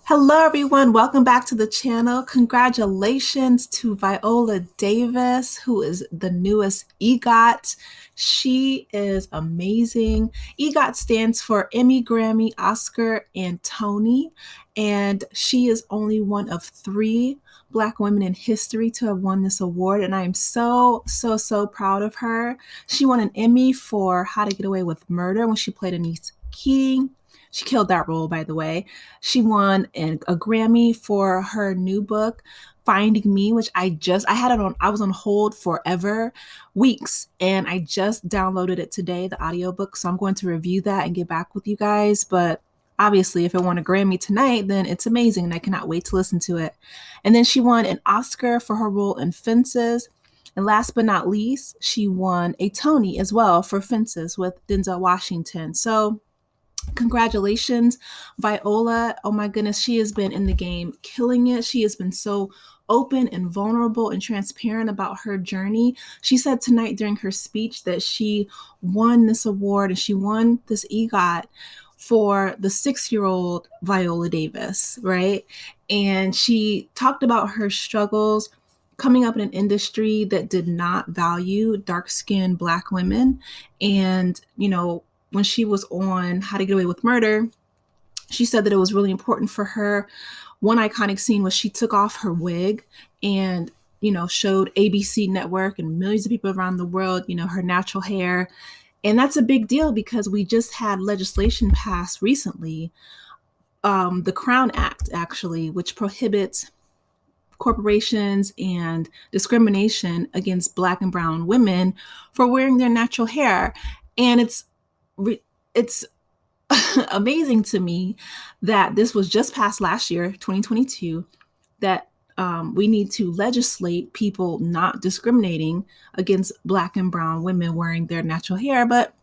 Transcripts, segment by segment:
Hello, everyone. Welcome back to the channel. Congratulations to Viola Davis, who is the newest EGOT. She is amazing. EGOT stands for Emmy, Grammy, Oscar, and Tony. And she is only one of three Black women in history to have won this award. And I am so proud of her. She won an Emmy for How to Get Away with Murder when she played Anise Keating. She killed that role, by the way. She won a Grammy for her new book, Finding Me, which I had it on, I was on hold forever, weeks, and I just downloaded it today, the audiobook. So I'm going to review that and get back with you guys. But obviously, if it won a Grammy tonight, then it's amazing and I cannot wait to listen to it. And then she won an Oscar for her role in Fences. And last but not least, she won a Tony as well for Fences with Denzel Washington. So congratulations, Viola. Oh my goodness, she has been in the game killing it. She has been so open and vulnerable and transparent about her journey. She said tonight during her speech that she won this award and she won this EGOT for the 6-year-old Viola Davis, right? And she talked about her struggles coming up in an industry that did not value dark-skinned Black women. And, when she was on How to Get Away with Murder, she said that it was really important for her. One iconic scene was she took off her wig and, showed ABC Network and millions of people around the world, her natural hair. And that's a big deal because we just had legislation passed recently, the Crown Act, actually, which prohibits corporations and discrimination against Black and brown women for wearing their natural hair. And it's amazing to me that this was just passed last year, 2022, that we need to legislate people not discriminating against Black and brown women wearing their natural hair. But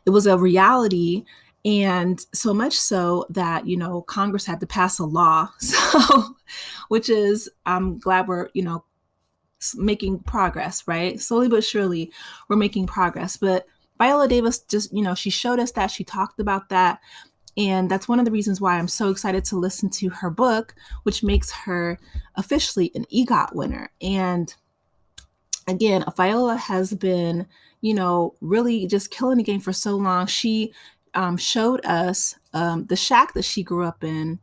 it was a reality. And so much so that, Congress had to pass a law. So, which is, I'm glad we're, making progress, right? Slowly but surely, we're making progress. But Viola Davis just, she showed us that, she talked about that. And that's one of the reasons why I'm so excited to listen to her book, which makes her officially an EGOT winner. And again, Viola has been, really just killing the game for so long. She showed us the shack that she grew up in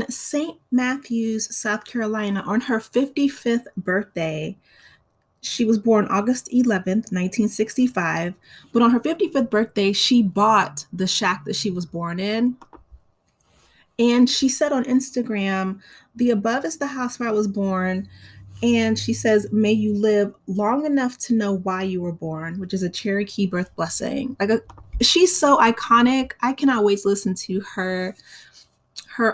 St. Matthews, South Carolina, on her 55th birthday. She was born August 11th, 1965. But on her 55th birthday, she bought the shack that she was born in. And she said on Instagram, the above is the house where I was born. And she says, may you live long enough to know why you were born, which is a Cherokee birth blessing. She's so iconic. I cannot wait to listen to her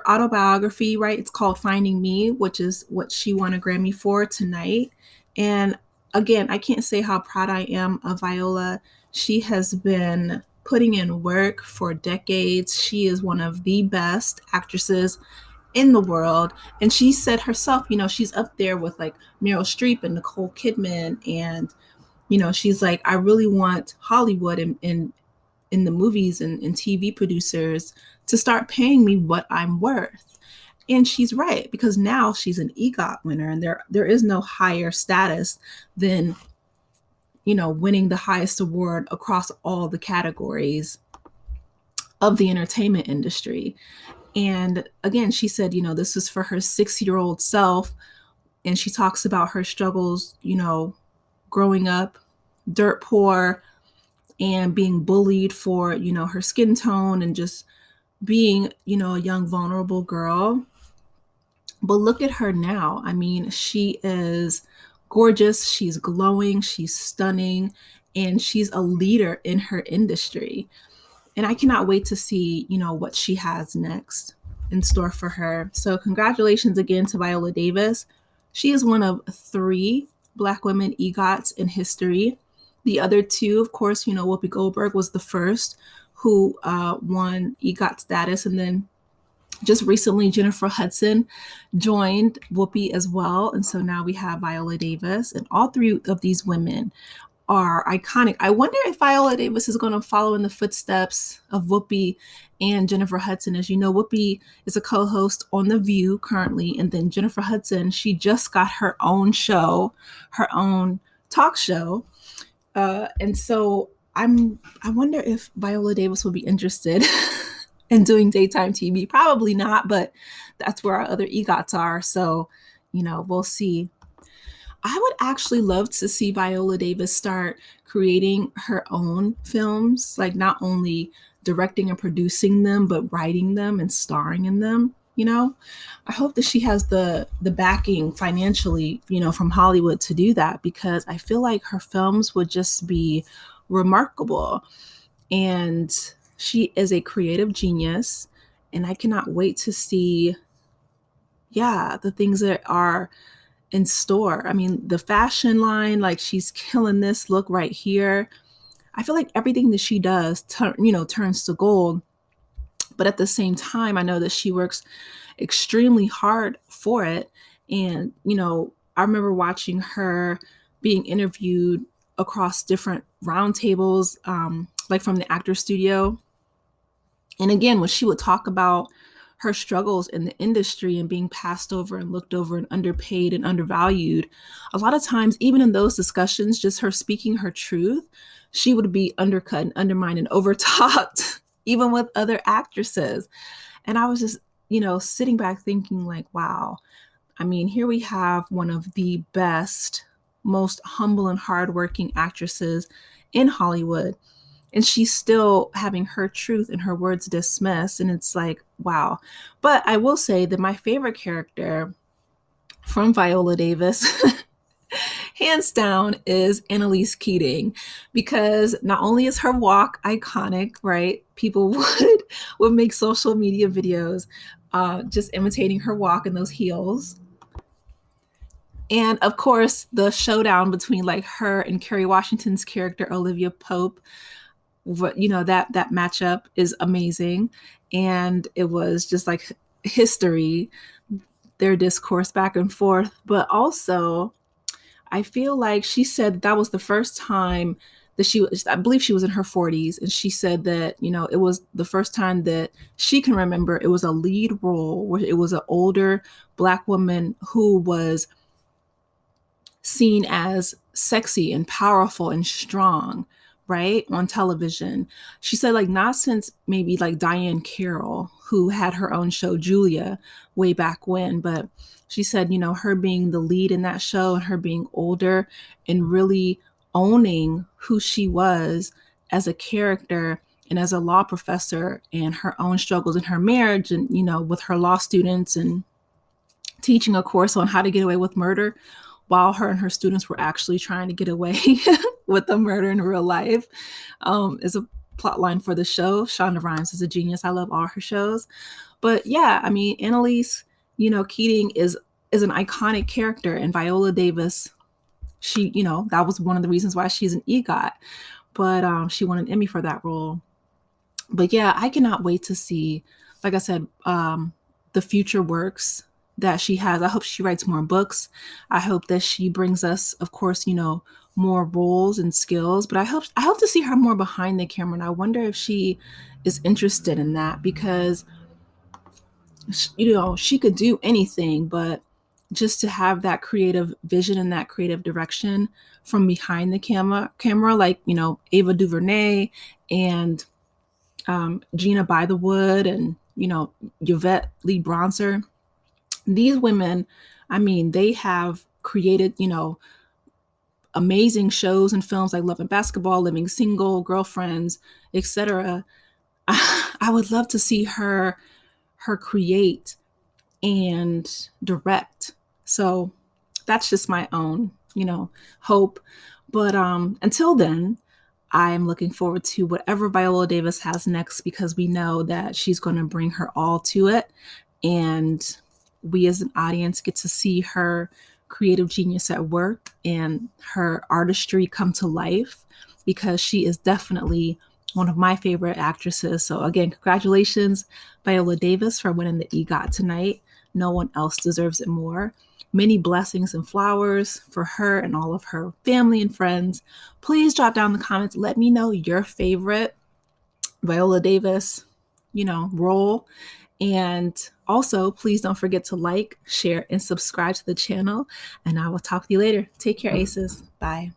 autobiography, right? It's called Finding Me, which is what she won a Grammy for tonight. And again, I can't say how proud I am of Viola. She has been putting in work for decades. She is one of the best actresses in the world. And she said herself, she's up there with like Meryl Streep and Nicole Kidman. And, she's like, I really want Hollywood and in the movies and TV producers to start paying me what I'm worth. And she's right, because now she's an EGOT winner, and there is no higher status than, winning the highest award across all the categories of the entertainment industry. And again, she said, this is for her 6-year-old self. And she talks about her struggles, growing up dirt poor and being bullied for, her skin tone and just being, a young, vulnerable girl. But look at her now. I mean, she is gorgeous. She's glowing. She's stunning. And she's a leader in her industry. And I cannot wait to see, what she has next in store for her. So congratulations again to Viola Davis. She is one of 3 Black women EGOTs in history. The other 2, of course, Whoopi Goldberg was the first who won EGOT status. And then just recently, Jennifer Hudson joined Whoopi as well. And so now we have Viola Davis, and all 3 of these women are iconic. I wonder if Viola Davis is going to follow in the footsteps of Whoopi and Jennifer Hudson. As you know, Whoopi is a co-host on The View currently, and then Jennifer Hudson, she just got her own show, her own talk show. And so I wonder if Viola Davis will be interested in doing daytime TV. Probably not, but that's where our other EGOTs are. So, we'll see. I would actually love to see Viola Davis start creating her own films, like not only directing and producing them, but writing them and starring in them. I hope that she has the backing financially, from Hollywood to do that, because I feel like her films would just be remarkable. And she is a creative genius, and I cannot wait to see, the things that are in store. I mean, the fashion line, like she's killing this look right here. I feel like everything that she does, turns to gold. But at the same time, I know that she works extremely hard for it. And, I remember watching her being interviewed across different roundtables, like from the Actors Studio. And again, when she would talk about her struggles in the industry and being passed over and looked over and underpaid and undervalued, a lot of times, even in those discussions, just her speaking her truth, she would be undercut and undermined and overtalked, even with other actresses. And I was just, sitting back thinking like, wow, I mean, here we have one of the best, most humble and hardworking actresses in Hollywood, and she's still having her truth and her words dismissed. And it's like, wow. But I will say that my favorite character from Viola Davis, hands down, is Annalise Keating, because not only is her walk iconic, right? People would make social media videos just imitating her walk in those heels. And of course, the showdown between like her and Kerry Washington's character, Olivia Pope, that matchup is amazing. And it was just like history, their discourse back and forth. But also, I feel like she said that was the first time that I believe she was in her 40s. And she said that, it was the first time that she can remember it was a lead role where it was an older Black woman who was seen as sexy and powerful and strong, right, on television. She said, like, not since maybe like Diane Carroll, who had her own show, Julia, way back when, but she said, her being the lead in that show and her being older and really owning who she was as a character and as a law professor, and her own struggles in her marriage and, with her law students, and teaching a course on how to get away with murder while her and her students were actually trying to get away with the murder in real life, is a plot line for the show. Shonda Rhimes is a genius. I love all her shows. But yeah, I mean, Annalise, Keating is an iconic character, and Viola Davis, she, that was one of the reasons why she's an EGOT, but she won an Emmy for that role. But yeah, I cannot wait to see, like I said, the future works that she has. I hope she writes more books. I hope that she brings us, of course, more roles and skills, but I hope to see her more behind the camera. And I wonder if she is interested in that, because, she could do anything, but just to have that creative vision and that creative direction from behind the camera, like, Ava DuVernay and Gina Bythewood and, Yvette Lee Bronzer. These women, I mean, they have created, amazing shows and films like Love and Basketball, Living Single, Girlfriends, etc. I would love to see her create and direct. So that's just my own, hope. But until then, I'm looking forward to whatever Viola Davis has next, because we know that she's going to bring her all to it. And we as an audience get to see her creative genius at work and her artistry come to life, because she is definitely one of my favorite actresses. So again, congratulations, Viola Davis, for winning the EGOT tonight. No one else deserves it more. Many blessings and flowers for her and all of her family and friends. Please drop down in the comments. Let me know your favorite Viola Davis, role. And also, please don't forget to like, share, and subscribe to the channel. And I will talk to you later. Take care, Aces. Bye.